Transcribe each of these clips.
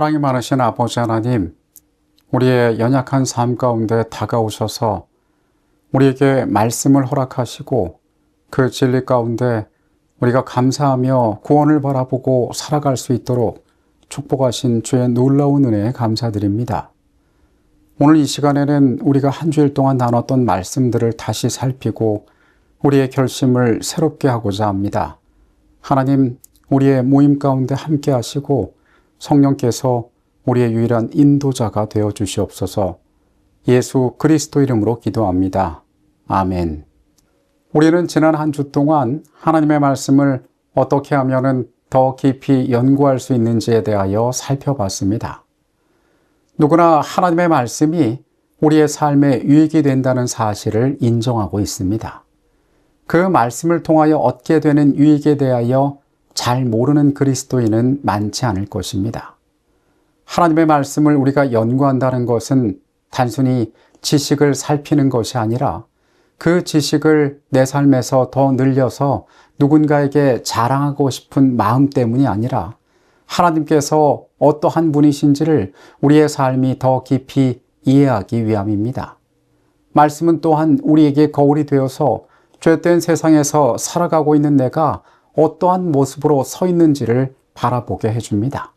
사랑이 많으신 아버지 하나님, 우리의 연약한 삶 가운데 다가오셔서 우리에게 말씀을 허락하시고 그 진리 가운데 우리가 감사하며 구원을 바라보고 살아갈 수 있도록 축복하신 주의 놀라운 은혜에 감사드립니다. 오늘 이 시간에는 우리가 한 주일 동안 나눴던 말씀들을 다시 살피고 우리의 결심을 새롭게 하고자 합니다. 하나님, 우리의 모임 가운데 함께 하시고 성령께서 우리의 유일한 인도자가 되어 주시옵소서. 예수 그리스도 이름으로 기도합니다. 아멘. 우리는 지난 한 주 동안 하나님의 말씀을 어떻게 하면 더 깊이 연구할 수 있는지에 대하여 살펴봤습니다. 누구나 하나님의 말씀이 우리의 삶에 유익이 된다는 사실을 인정하고 있습니다. 그 말씀을 통하여 얻게 되는 유익에 대하여 잘 모르는 그리스도인은 많지 않을 것입니다. 하나님의 말씀을 우리가 연구한다는 것은 단순히 지식을 살피는 것이 아니라 그 지식을 내 삶에서 더 늘려서 누군가에게 자랑하고 싶은 마음 때문이 아니라 하나님께서 어떠한 분이신지를 우리의 삶이 더 깊이 이해하기 위함입니다. 말씀은 또한 우리에게 거울이 되어서 죄된 세상에서 살아가고 있는 내가 어떠한 모습으로 서 있는지를 바라보게 해줍니다.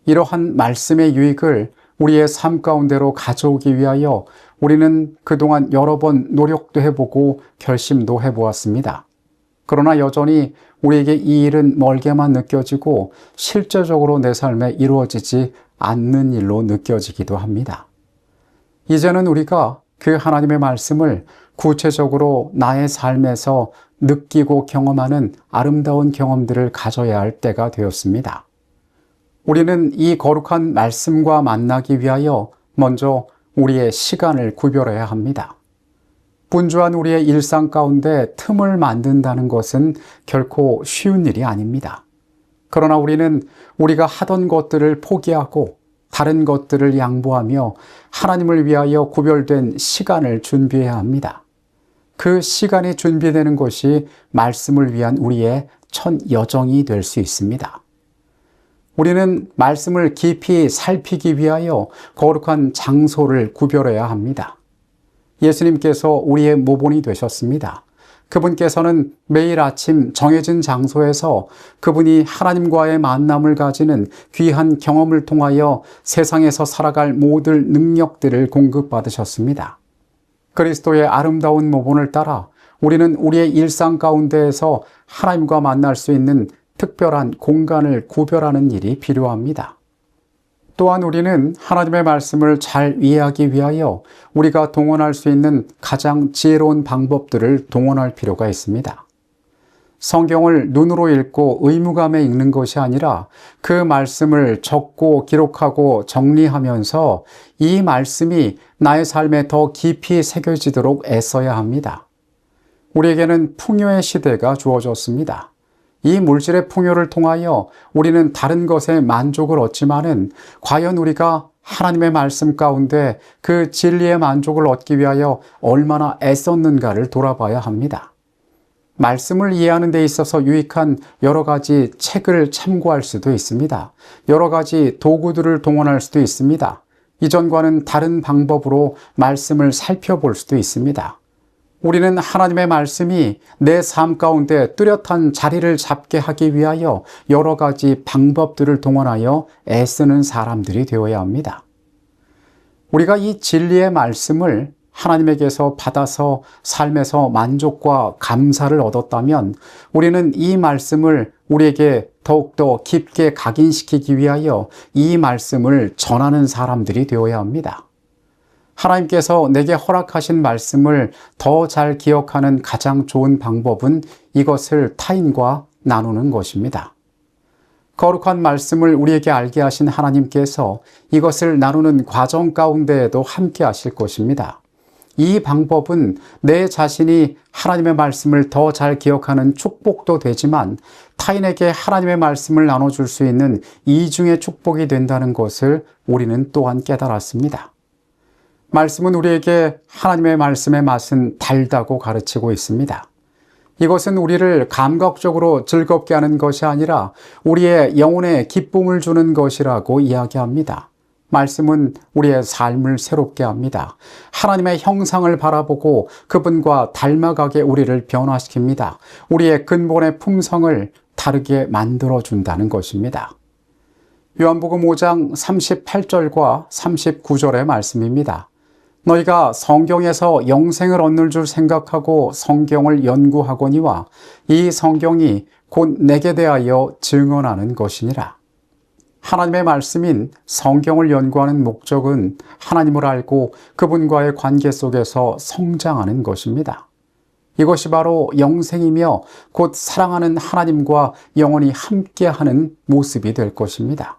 이러한 말씀의 유익을 우리의 삶 가운데로 가져오기 위하여 우리는 그동안 여러 번 노력도 해보고 결심도 해보았습니다. 그러나 여전히 우리에게 이 일은 멀게만 느껴지고 실제적으로 내 삶에 이루어지지 않는 일로 느껴지기도 합니다. 이제는 우리가 그 하나님의 말씀을 구체적으로 나의 삶에서 느끼고 경험하는 아름다운 경험들을 가져야 할 때가 되었습니다. 우리는 이 거룩한 말씀과 만나기 위하여 먼저 우리의 시간을 구별해야 합니다. 분주한 우리의 일상 가운데 틈을 만든다는 것은 결코 쉬운 일이 아닙니다. 그러나 우리는 우리가 하던 것들을 포기하고 다른 것들을 양보하며 하나님을 위하여 구별된 시간을 준비해야 합니다. 그 시간이 준비되는 것이 말씀을 위한 우리의 첫 여정이 될 수 있습니다. 우리는 말씀을 깊이 살피기 위하여 거룩한 장소를 구별해야 합니다. 예수님께서 우리의 모본이 되셨습니다. 그분께서는 매일 아침 정해진 장소에서 그분이 하나님과의 만남을 가지는 귀한 경험을 통하여 세상에서 살아갈 모든 능력들을 공급받으셨습니다. 그리스도의 아름다운 모본을 따라 우리는 우리의 일상 가운데에서 하나님과 만날 수 있는 특별한 공간을 구별하는 일이 필요합니다. 또한 우리는 하나님의 말씀을 잘 이해하기 위하여 우리가 동원할 수 있는 가장 지혜로운 방법들을 동원할 필요가 있습니다. 성경을 눈으로 읽고 의무감에 읽는 것이 아니라 그 말씀을 적고 기록하고 정리하면서 이 말씀이 나의 삶에 더 깊이 새겨지도록 애써야 합니다. 우리에게는 풍요의 시대가 주어졌습니다. 이 물질의 풍요를 통하여 우리는 다른 것에 만족을 얻지만은 과연 우리가 하나님의 말씀 가운데 그 진리의 만족을 얻기 위하여 얼마나 애썼는가를 돌아봐야 합니다. 말씀을 이해하는 데 있어서 유익한 여러 가지 책을 참고할 수도 있습니다. 여러 가지 도구들을 동원할 수도 있습니다. 이전과는 다른 방법으로 말씀을 살펴볼 수도 있습니다. 우리는 하나님의 말씀이 내 삶 가운데 뚜렷한 자리를 잡게 하기 위하여 여러 가지 방법들을 동원하여 애쓰는 사람들이 되어야 합니다. 우리가 이 진리의 말씀을 하나님에게서 받아서 삶에서 만족과 감사를 얻었다면 우리는 이 말씀을 우리에게 더욱더 깊게 각인시키기 위하여 이 말씀을 전하는 사람들이 되어야 합니다. 하나님께서 내게 허락하신 말씀을 더 잘 기억하는 가장 좋은 방법은 이것을 타인과 나누는 것입니다. 거룩한 말씀을 우리에게 알게 하신 하나님께서 이것을 나누는 과정 가운데에도 함께 하실 것입니다. 이 방법은 내 자신이 하나님의 말씀을 더 잘 기억하는 축복도 되지만 타인에게 하나님의 말씀을 나눠줄 수 있는 이중의 축복이 된다는 것을 우리는 또한 깨달았습니다. 말씀은 우리에게 하나님의 말씀의 맛은 달다고 가르치고 있습니다. 이것은 우리를 감각적으로 즐겁게 하는 것이 아니라 우리의 영혼에 기쁨을 주는 것이라고 이야기합니다. 말씀은 우리의 삶을 새롭게 합니다. 하나님의 형상을 바라보고 그분과 닮아가게 우리를 변화시킵니다. 우리의 근본의 품성을 다르게 만들어준다는 것입니다. 요한복음 5장 38절과 39절의 말씀입니다. 너희가 성경에서 영생을 얻는 줄 생각하고 성경을 연구하거니와 이 성경이 곧 내게 대하여 증언하는 것이니라. 하나님의 말씀인 성경을 연구하는 목적은 하나님을 알고 그분과의 관계 속에서 성장하는 것입니다. 이것이 바로 영생이며 곧 사랑하는 하나님과 영원히 함께하는 모습이 될 것입니다.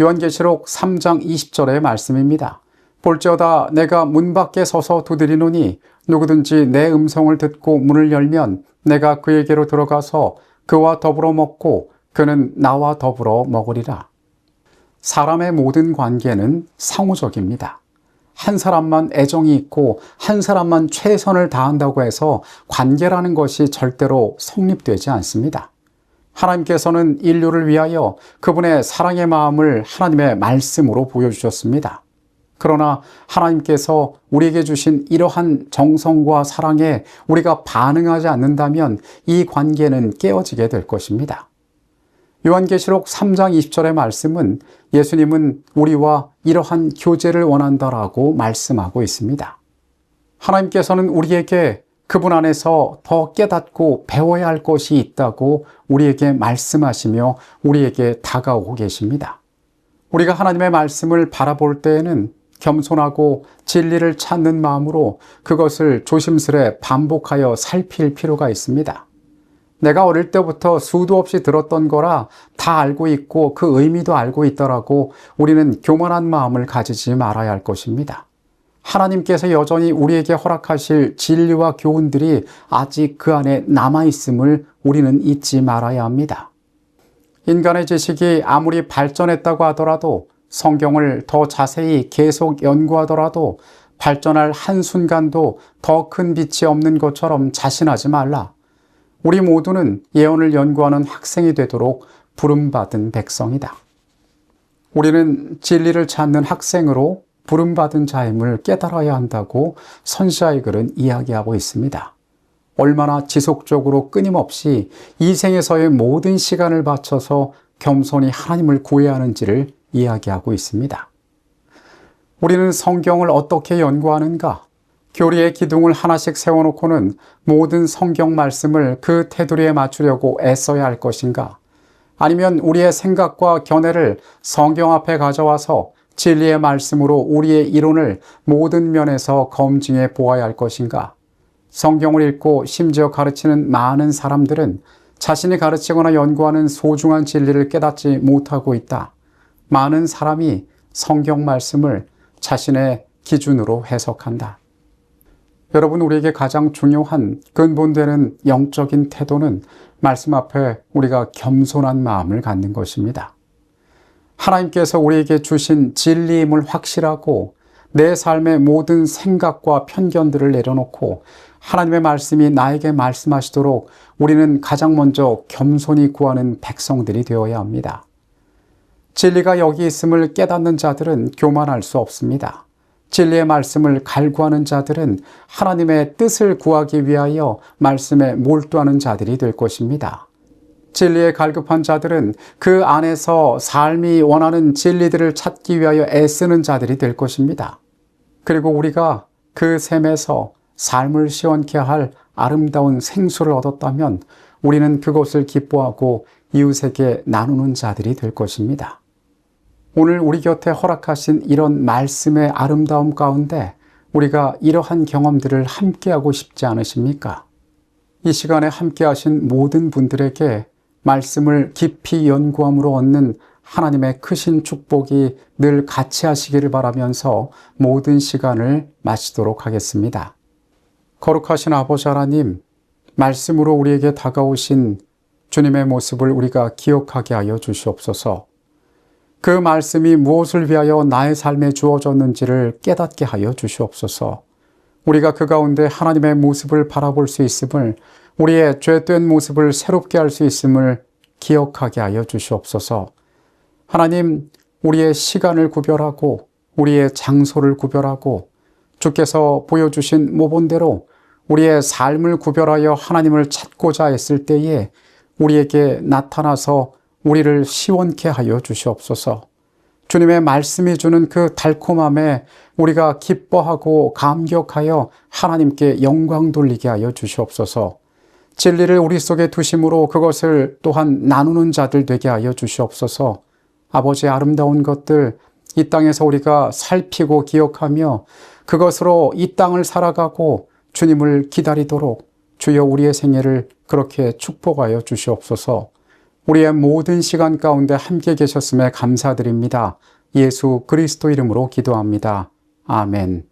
요한계시록 3장 20절의 말씀입니다. 볼지어다 내가 문 밖에 서서 두드리노니 누구든지 내 음성을 듣고 문을 열면 내가 그에게로 들어가서 그와 더불어 먹고 그는 나와 더불어 먹으리라. 사람의 모든 관계는 상호적입니다. 한 사람만 애정이 있고 한 사람만 최선을 다한다고 해서 관계라는 것이 절대로 성립되지 않습니다. 하나님께서는 인류를 위하여 그분의 사랑의 마음을 하나님의 말씀으로 보여주셨습니다. 그러나 하나님께서 우리에게 주신 이러한 정성과 사랑에 우리가 반응하지 않는다면 이 관계는 깨어지게 될 것입니다. 요한계시록 3장 20절의 말씀은 예수님은 우리와 이러한 교제를 원한다라고 말씀하고 있습니다. 하나님께서는 우리에게 그분 안에서 더 깨닫고 배워야 할 것이 있다고 우리에게 말씀하시며 우리에게 다가오고 계십니다. 우리가 하나님의 말씀을 바라볼 때에는 겸손하고 진리를 찾는 마음으로 그것을 조심스레 반복하여 살필 필요가 있습니다. 내가 어릴 때부터 수도 없이 들었던 거라 다 알고 있고 그 의미도 알고 있더라고 우리는 교만한 마음을 가지지 말아야 할 것입니다. 하나님께서 여전히 우리에게 허락하실 진리와 교훈들이 아직 그 안에 남아있음을 우리는 잊지 말아야 합니다. 인간의 지식이 아무리 발전했다고 하더라도 성경을 더 자세히 계속 연구하더라도 발전할 한순간도 더 큰 빛이 없는 것처럼 자신하지 말라. 우리 모두는 예언을 연구하는 학생이 되도록 부름받은 백성이다. 우리는 진리를 찾는 학생으로 부름받은 자임을 깨달아야 한다고 선지자의 글은 이야기하고 있습니다. 얼마나 지속적으로 끊임없이 이 생에서의 모든 시간을 바쳐서 겸손히 하나님을 구해야 하는지를 이야기하고 있습니다. 우리는 성경을 어떻게 연구하는가? 교리의 기둥을 하나씩 세워놓고는 모든 성경 말씀을 그 테두리에 맞추려고 애써야 할 것인가? 아니면 우리의 생각과 견해를 성경 앞에 가져와서 진리의 말씀으로 우리의 이론을 모든 면에서 검증해 보아야 할 것인가? 성경을 읽고 심지어 가르치는 많은 사람들은 자신이 가르치거나 연구하는 소중한 진리를 깨닫지 못하고 있다. 많은 사람이 성경 말씀을 자신의 기준으로 해석한다. 여러분, 우리에게 가장 중요한 근본되는 영적인 태도는 말씀 앞에 우리가 겸손한 마음을 갖는 것입니다. 하나님께서 우리에게 주신 진리임을 확실하고 내 삶의 모든 생각과 편견들을 내려놓고 하나님의 말씀이 나에게 말씀하시도록 우리는 가장 먼저 겸손히 구하는 백성들이 되어야 합니다. 진리가 여기 있음을 깨닫는 자들은 교만할 수 없습니다. 진리의 말씀을 갈구하는 자들은 하나님의 뜻을 구하기 위하여 말씀에 몰두하는 자들이 될 것입니다. 진리에 갈급한 자들은 그 안에서 삶이 원하는 진리들을 찾기 위하여 애쓰는 자들이 될 것입니다. 그리고 우리가 그 셈에서 삶을 시원케 할 아름다운 생수를 얻었다면 우리는 그것을 기뻐하고 이웃에게 나누는 자들이 될 것입니다. 오늘 우리 곁에 허락하신 이런 말씀의 아름다움 가운데 우리가 이러한 경험들을 함께하고 싶지 않으십니까? 이 시간에 함께하신 모든 분들에게 말씀을 깊이 연구함으로 얻는 하나님의 크신 축복이 늘 같이 하시기를 바라면서 모든 시간을 마치도록 하겠습니다. 거룩하신 아버지 하나님, 말씀으로 우리에게 다가오신 주님의 모습을 우리가 기억하게 하여 주시옵소서. 그 말씀이 무엇을 위하여 나의 삶에 주어졌는지를 깨닫게 하여 주시옵소서. 우리가 그 가운데 하나님의 모습을 바라볼 수 있음을 우리의 죄된 모습을 새롭게 할 수 있음을 기억하게 하여 주시옵소서. 하나님, 우리의 시간을 구별하고 우리의 장소를 구별하고 주께서 보여주신 모본대로 우리의 삶을 구별하여 하나님을 찾고자 했을 때에 우리에게 나타나서 우리를 시원케 하여 주시옵소서. 주님의 말씀이 주는 그 달콤함에 우리가 기뻐하고 감격하여 하나님께 영광 돌리게 하여 주시옵소서. 진리를 우리 속에 두심으로 그것을 또한 나누는 자들 되게 하여 주시옵소서. 아버지의 아름다운 것들 이 땅에서 우리가 살피고 기억하며 그것으로 이 땅을 살아가고 주님을 기다리도록 주여 우리의 생애를 그렇게 축복하여 주시옵소서. 우리의 모든 시간 가운데 함께 계셨음에 감사드립니다. 예수 그리스도 이름으로 기도합니다. 아멘.